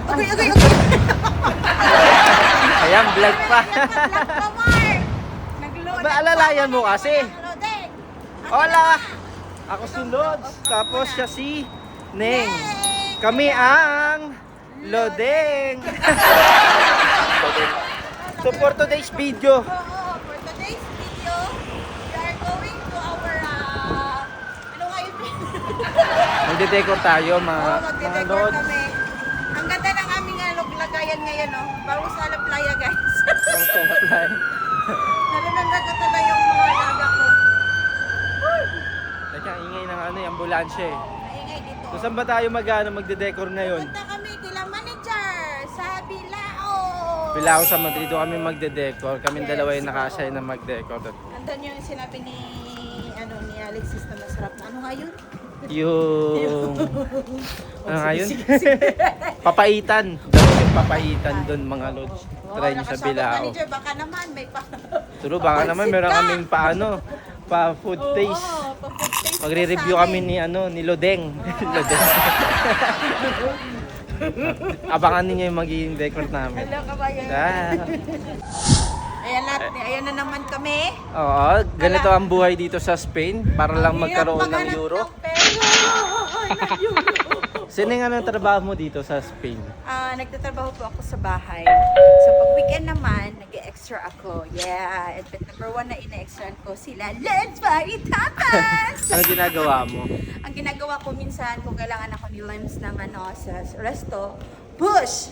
Okay. Ayan, vlog pa. Vlog pa, Mark. Nag-load. Maalalayan mo kasi. Loading. Hola! Ako si Lods, tapos siya si Neng. Kami ang Lodeng. So for today's video, For today's video, we are going to our, ano nga yun? magde-decor tayo mga Magde-decor Lods. kami. Ang ganda ng aming lagayan ngayon, no? Bago sa La Playa, guys. Narunanda ko tuloy yung mga alaga ko. Teka, ingay ng ano, yung ambulansya eh. Maingay dito. So saan ba tayo mag-decor ngayon? Punta kami kila manager sa Bilao. Bilao sa Madrid, doon kami magde-decor. Kaming dalawa yung naka-assign na mag-decor. Andun yung sinabi ni Alexis na masarap na. Ano nga yun? Yung... ano nga yun? Papaitan. Dapat yung papaitan doon mga Lods. Try nyo sa nakasabot Bilao. manager, baka naman may pa. Turo, baka naman meron kaming pa food taste. Pa-food taste Magre-review sa kami amin. ni Lodeng. Lodeng. Abangan ninyo yung magiging decor namin. Hello, kabayan. Ayan na naman kami. Oo, ganito ang buhay dito sa Spain para lang magkaroon ng euro. Sino nga ang trabaho mo dito sa Spain? Nagtatrabaho po ako sa bahay. So pag weekend naman, nag-extra ako. Yeah, and number one na ina-extra ko sila. Let's party tapas! Ano ginagawa mo? Ang ginagawa ko minsan, kung kailangan ako ni Limes ng sa resto, push!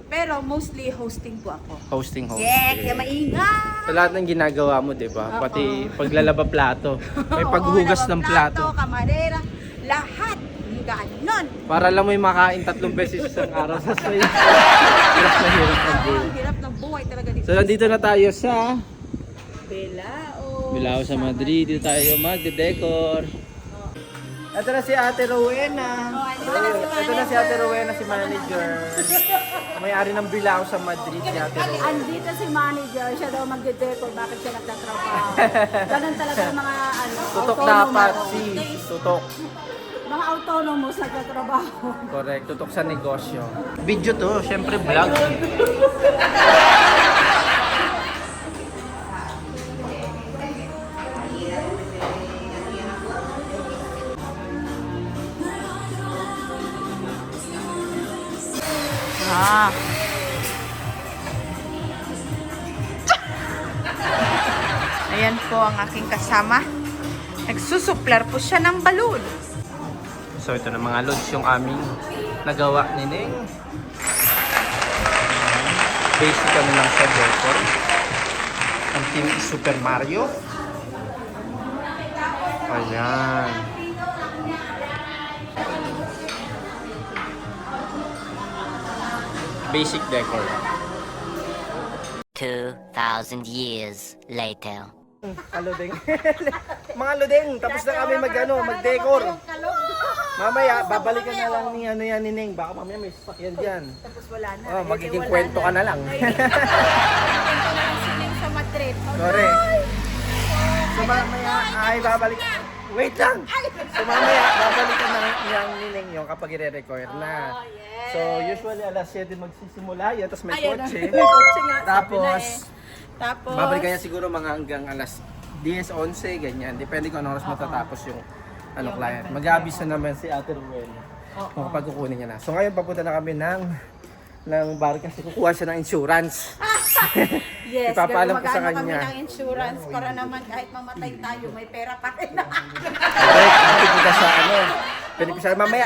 Pero mostly hosting po ako. Hosting. Yeah, kaya maingay! Sa lahat ng ginagawa mo, di ba? Pati paglalaba plato. May Oo, paghugas ng plato. Kamarera, lahat. Ganon. Para lang may makain 3 beses isang araw sa Spain. Hirap na hirap ang buhay. Ang hirap ng buhay talaga dito. So nandito na tayo sa Bilao sa Madrid. Dito tayo magde-decor. Ito na si Ate Rowena. Ito na si Ate Rowena, si manager. May-ari ng Bilao sa Madrid, si Ate Rowena. Andito si manager, siya daw magde-decor, bakit siya nagtatrabaho. Ganun talaga yung mga Tutok autonomous. dapat, si tutok. Mga autonomous nagtatrabaho. Correct, tutok sa negosyo. Video to, syempre vlog. Ayan po ang aking kasama. Nagsusuplar po siya ng balon. So ito na mga lods yung aming nagawa ni Neng. Basic kami lang sa decor. Ang team is Super Mario. Ayan. Basic decor. 2,000 years later. Lodeng. Mga Lodeng, tapos na kami mag-decor. Mamaya, babalikan na lang ni ni Neng. Baka mamaya may sasakyan dyan. Tapos wala na. Oh, magiging kwento ka na lang. Sining sa Madrid. Correct. So mamaya ay babalik. Wait lang! So mamaya babalikan na niyang nineng yung kapag i-record na. So usually alas 7 magsisimula yan, tapos may kotse. Kotse nga, Tapos Tapos, babalikan niya siguro mga hanggang alas 10, 11, ganyan. Depende kung anong oras matatapos yung client. Mag-aabis na naman si Ate Ruel kung kapag kukunin niya na. So ngayon papunta na kami ng bar kasi kukuha siya ng insurance. yes, Ipapaalam ko sa magano kanya. kami ng insurance para naman kahit mamatay tayo, may pera pa rin. Correct, nakikita sa beneficiary. Mamaya,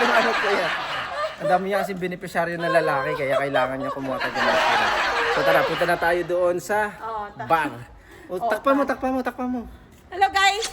ano ko yan. Ang dami niya kasi beneficiary na lalaki, kaya kailangan niya kumuha tayo ng insurance. So tara, punta na tayo doon sa bar. O, takpan mo. Hello guys!